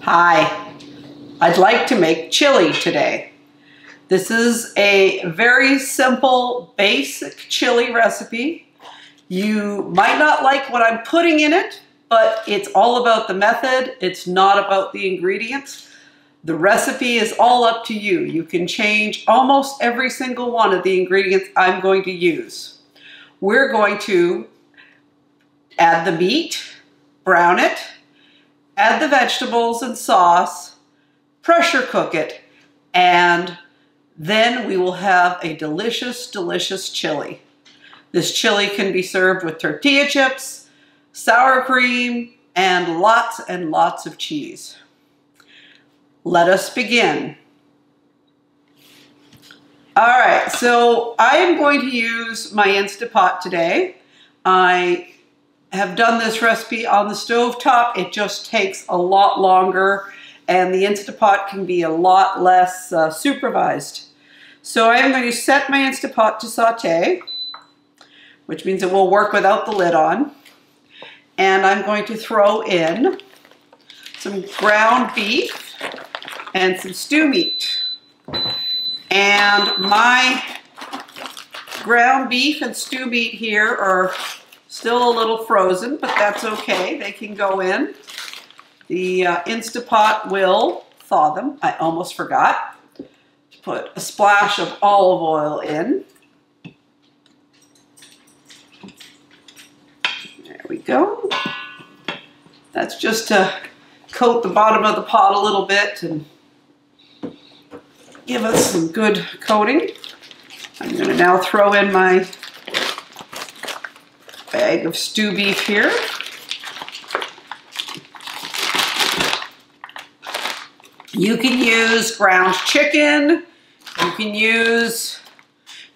Hi, I'd like to make chili today. This is a very simple, basic chili recipe. You might not like what I'm putting in it, but it's all about the method. It's not about the ingredients. The recipe is all up to you. You can change almost every single one of the ingredients I'm going to use. We're going to add the meat, brown it, add the vegetables and sauce, pressure cook it, and then we will have a delicious, delicious chili. This chili can be served with tortilla chips, sour cream, and lots of cheese. Let us begin. All right, so I am going to use my Instapot today. I have done this recipe on the stove top. It just takes a lot longer, and the Instapot can be a lot less supervised. So I am going to set my Instapot to saute, which means it will work without the lid on. And I'm going to throw in some ground beef and some stew meat. And my ground beef and stew meat here are still a little frozen, but that's okay. They can go in. The Instapot will thaw them. I almost forgot to put a splash of olive oil in. There we go. That's just to coat the bottom of the pot a little bit and give us some good coating. I'm going to now throw in my bag of stew beef here. You can use ground chicken, you can use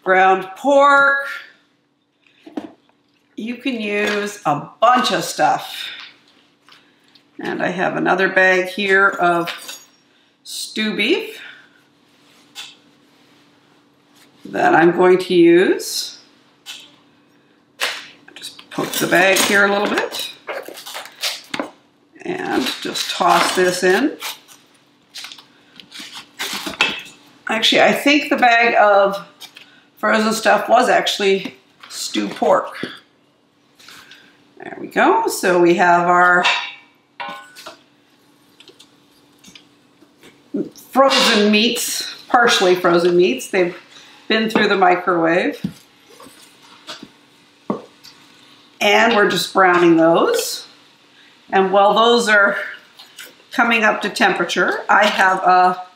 ground pork, you can use a bunch of stuff. And I have another bag here of stew beef that I'm going to use. Just poke the bag here a little bit and just toss this in. Actually, I think the bag of frozen stuff was actually stew pork. There we go. So we have our frozen meats, partially frozen meats. They've been through the microwave. And we're just browning those. And while those are coming up to temperature, I have a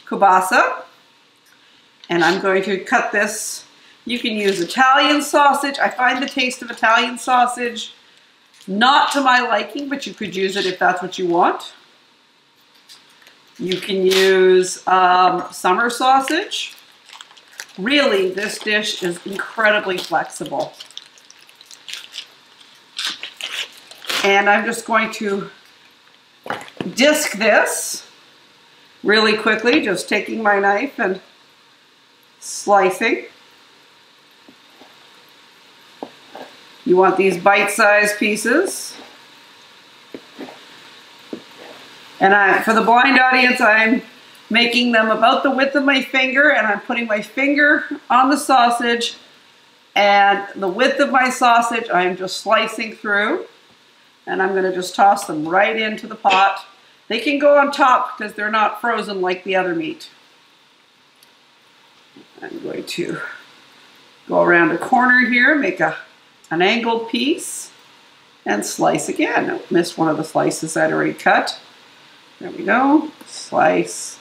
kielbasa. And I'm going to cut this. You can use Italian sausage. I find the taste of Italian sausage not to my liking, but you could use it if that's what you want. You can use summer sausage. Really, this dish is incredibly flexible. And I'm just going to disc this really quickly, just taking my knife and slicing. You want these bite-sized pieces. And for the blind audience, I'm making them about the width of my finger, and I'm putting my finger on the sausage, and the width of my sausage I'm just slicing through, and I'm going to just toss them right into the pot. They can go on top because they're not frozen like the other meat. I'm going to go around a corner here, make an angled piece, and slice again. I missed one of the slices I'd already cut. There we go. Slice,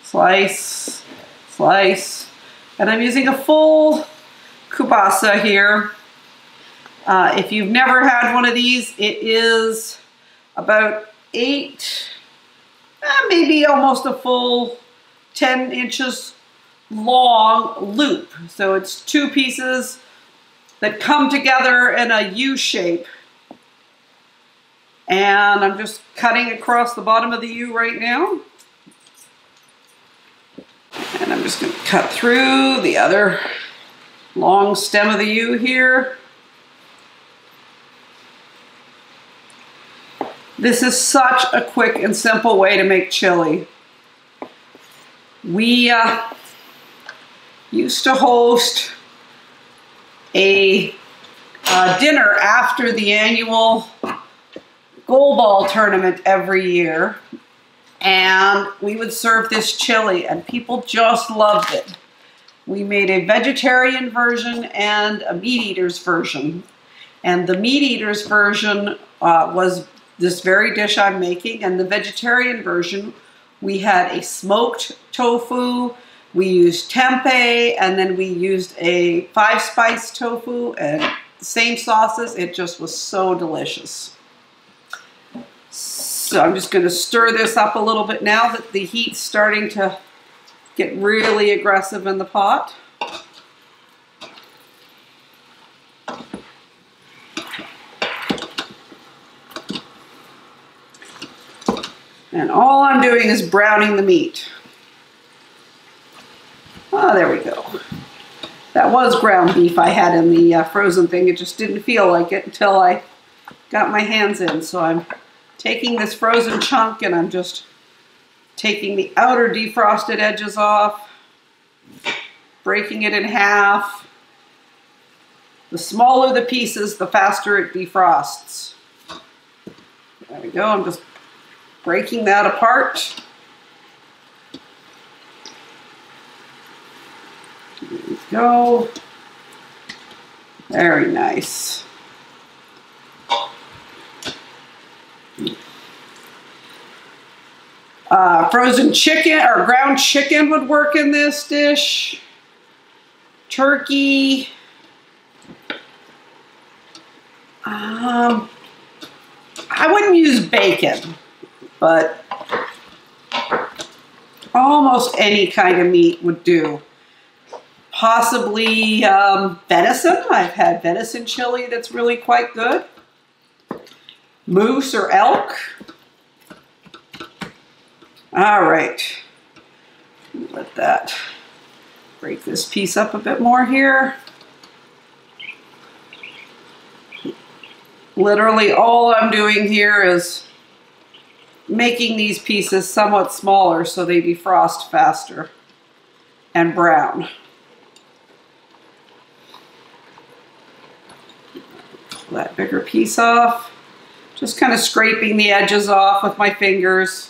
slice, slice. And I'm using a full kielbasa here. If you've never had one of these, it is about 8, maybe almost a full 10 inches long loop. So it's 2 pieces that come together in a U shape. And I'm just cutting across the bottom of the U right now. And I'm just going to cut through the other long stem of the U here. This is such a quick and simple way to make chili. We used to host a dinner after the annual goal ball tournament every year, and we would serve this chili, and people just loved it. We made a vegetarian version and a meat eater's version, and the meat eater's version was this very dish I'm making, and the vegetarian version, we had a smoked tofu, we used tempeh, and then we used a 5-spice tofu and the same sauces. It just was so delicious. So I'm just going to stir this up a little bit now that the heat's starting to get really aggressive in the pot. And all I'm doing is browning the meat. Oh, there we go. That was ground beef I had in the frozen thing. It just didn't feel like it until I got my hands in. So I'm taking this frozen chunk and I'm just taking the outer defrosted edges off, breaking it in half. The smaller the pieces, the faster it defrosts. There we go. I'm just breaking that apart. There we go. Very nice. Frozen chicken or ground chicken would work in this dish. Turkey. I wouldn't use bacon, but almost any kind of meat would do. Possibly venison. I've had venison chili that's really quite good. Moose or elk. All right. Let that break this piece up a bit more here. Literally all I'm doing here is making these pieces somewhat smaller so they defrost faster and brown. Pull that bigger piece off. Just kind of scraping the edges off with my fingers.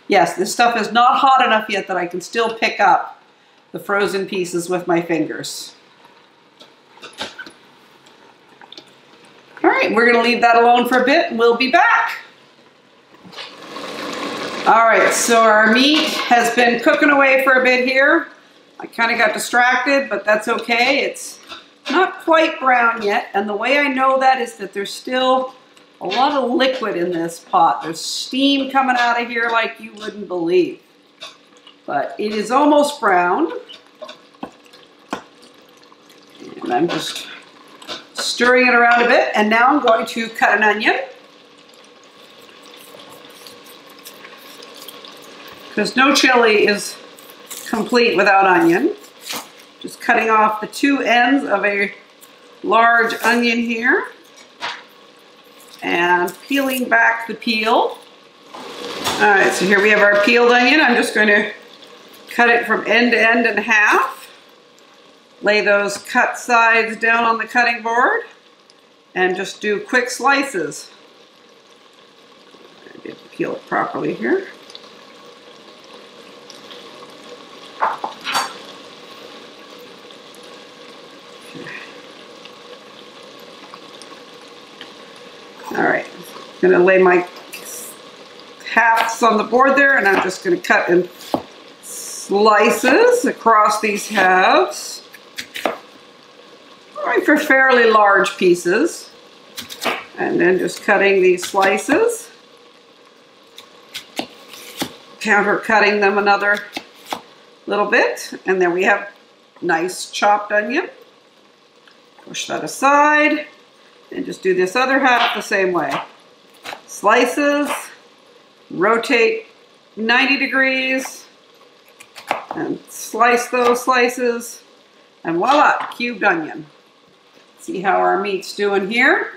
Yes, this stuff is not hot enough yet that I can still pick up the frozen pieces with my fingers. All right, we're going to leave that alone for a bit and we'll be back. All right, so our meat has been cooking away for a bit here. I kind of got distracted, but that's okay. It's not quite brown yet, and the way I know that is that there's still a lot of liquid in this pot. There's steam coming out of here like you wouldn't believe. But it is almost brown. And I'm just stirring it around a bit, and now I'm going to cut an onion. Because no chili is complete without onion. Just cutting off the two ends of a large onion here. And peeling back the peel. All right, so here we have our peeled onion. I'm just going to cut it from end to end in half. Lay those cut sides down on the cutting board and just do quick slices. I didn't peel it properly here. All right, I'm going to lay my halves on the board there, and I'm just going to cut in slices across these halves. All right, for fairly large pieces. And then just cutting these slices. Counter cutting them another little bit, and then we have nice chopped onion. Push that aside. And just do this other half the same way. Slices, rotate 90 degrees, and slice those slices, and voila, cubed onion. See how our meat's doing here?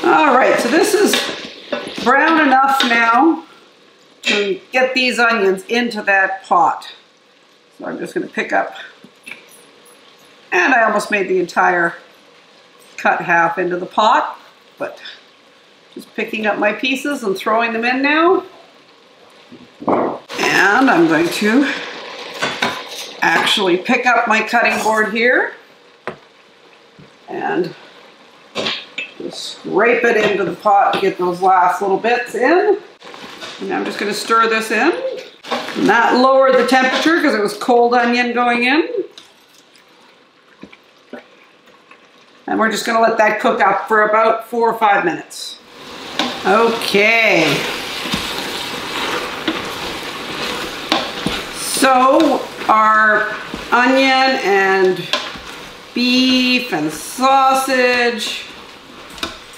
All All right, so this is brown enough now to get these onions into that pot. So I'm just going to pick up, and I almost made the entire cut half into the pot, but just picking up my pieces and throwing them in now. And I'm going to actually pick up my cutting board here and just scrape it into the pot, get those last little bits in. And I'm just going to stir this in. And that lowered the temperature because it was cold onion going in. And we're just going to let that cook up for about 4 or 5 minutes. Okay. So our onion and beef and sausage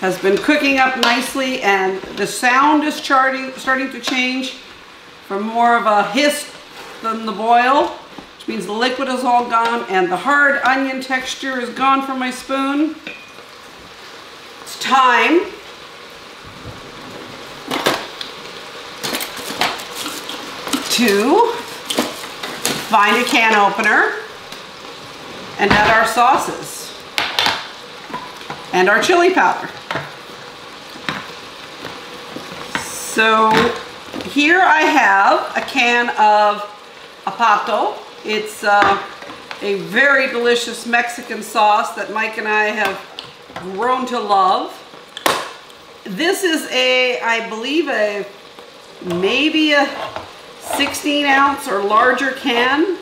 has been cooking up nicely, and the sound is starting to change from more of a hiss than the boil, which means the liquid is all gone and the hard onion texture is gone from my spoon. It's time to find a can opener and add our sauces and our chili powder. So here I have a can of Apato. It's a very delicious Mexican sauce that Mike and I have grown to love. This is I believe maybe a 16-ounce or larger can.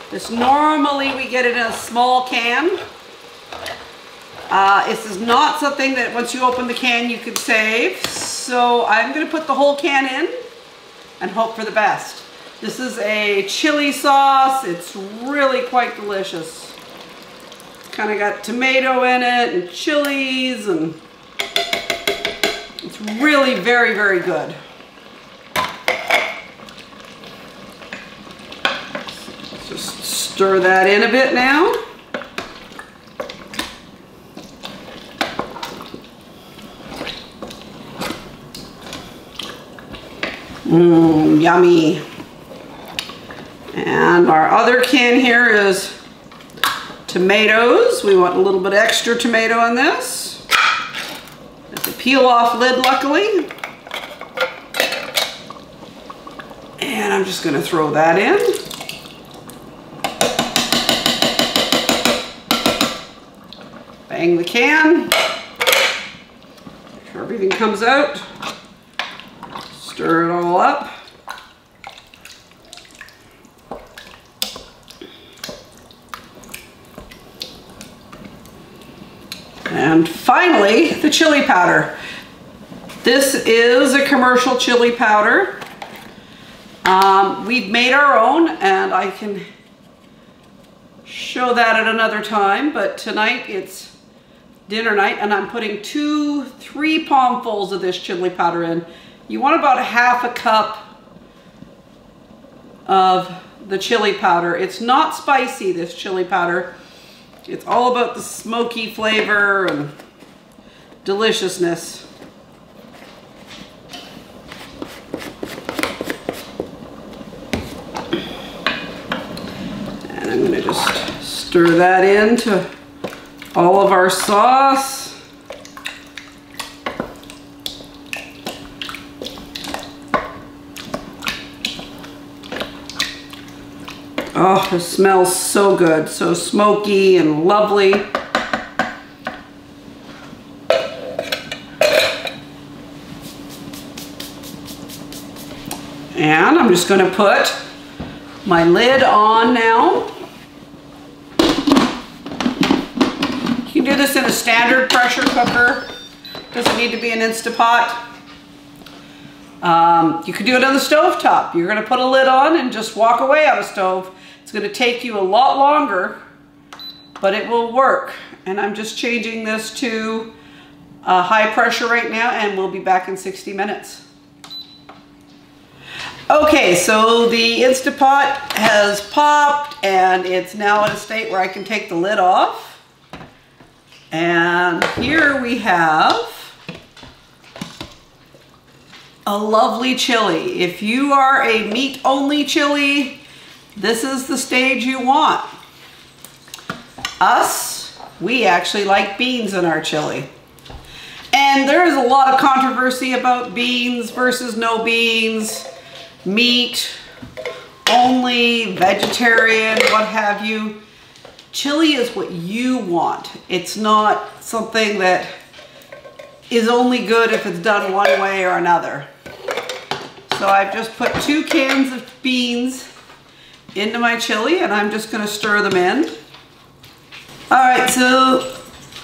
This normally we get it in a small can. This is not something that once you open the can you can save. So I'm going to put the whole can in and hope for the best. This is a chili sauce. It's really quite delicious. It's kind of got tomato in it and chilies, and it's really very, very good. Let's just stir that in a bit now. Yummy. And our other can here is tomatoes. We want a little bit extra tomato in this. It's a peel off lid, luckily. And I'm just going to throw that in. Bang the can. Make sure everything comes out. Stir it all up. And finally, the chili powder. This is a commercial chili powder. We've made our own, and I can show that at another time, but tonight it's dinner night, and I'm putting 2-3 palmfuls of this chili powder in. You want about half a cup of the chili powder. It's not spicy, this chili powder. It's all about the smoky flavor and deliciousness. And I'm going to just stir that into all of our sauce. Oh, it smells so good, so smoky and lovely. And I'm just going to put my lid on now. You can do this in a standard pressure cooker. Doesn't need to be an Instapot. You could do it on the stove top. You're going to put a lid on and just walk away on a stove. It's going to take you a lot longer, but it will work. And I'm just changing this to high pressure right now, and we'll be back in 60 minutes. Okay, so the Instapot has popped, and it's now in a state where I can take the lid off. And here we have a lovely chili. If you are a meat-only chili, this is the stage you want. Us, we actually like beans in our chili. And there is a lot of controversy about beans versus no beans, meat, only, vegetarian, what have you. Chili is what you want. It's not something that is only good if it's done one way or another. So I've just put 2 cans of beans into my chili and I'm just going to stir them in. All right, so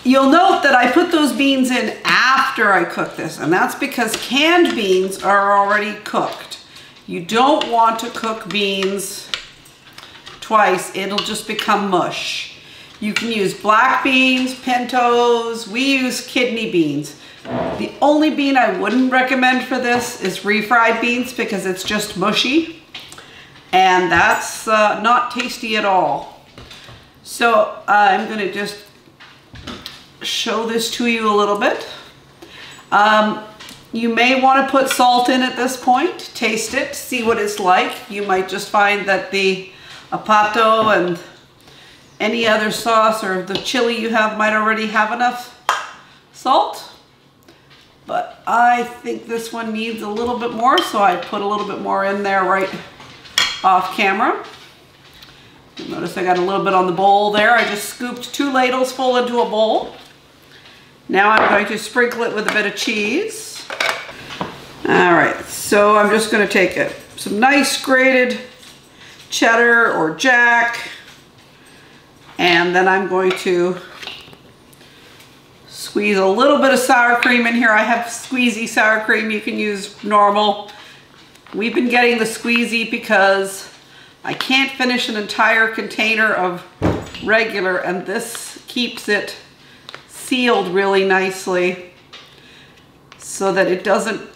you'll note that I put those beans in after I cook this, and that's because canned beans are already cooked. You don't want to cook beans twice, it'll just become mush. You can use black beans, pintos, we use kidney beans. The only bean I wouldn't recommend for this is refried beans because it's just mushy, and that's not tasty at all. So I'm going to just show this to you a little bit. You may want to put salt in at this point, taste it, see what it's like. You might just find that the apato and any other sauce or the chili you have might already have enough salt. But I think this one needs a little bit more, so I put a little bit more in there right off camera. You'll notice I got a little bit on the bowl there. I just scooped 2 ladles full into a bowl. Now I'm going to sprinkle it with a bit of cheese. All right, so I'm just going to take some nice grated cheddar or jack, and then I'm going to squeeze a little bit of sour cream in here. I have squeezy sour cream. You can use normal. We've been getting the squeezy because I can't finish an entire container of regular, and this keeps it sealed really nicely so that it doesn't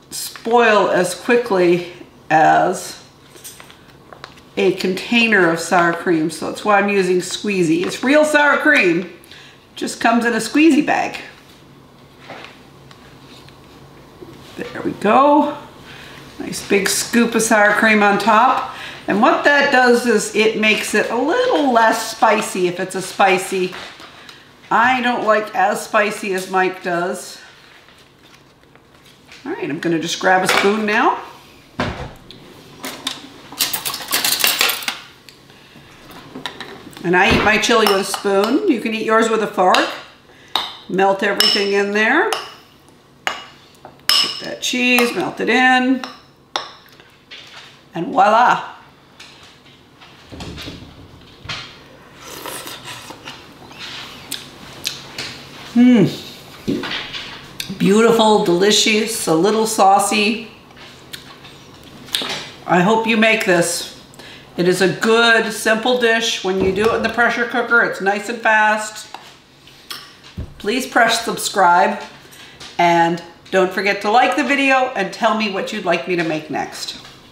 spoil as quickly as a container of sour cream. So that's why I'm using squeezy. It's real sour cream, just comes in a squeezy bag. There we go. Nice big scoop of sour cream on top. And what that does is it makes it a little less spicy if it's a spicy. I don't like as spicy as Mike does. All right, I'm going to just grab a spoon now. And I eat my chili with a spoon. You can eat yours with a fork. Melt everything in there. Take that cheese, melt it in. And voila. Beautiful, delicious, a little saucy. I hope you make this. It is a good, simple dish. When you do it in the pressure cooker, it's nice and fast. Please press subscribe and don't forget to like the video and tell me what you'd like me to make next.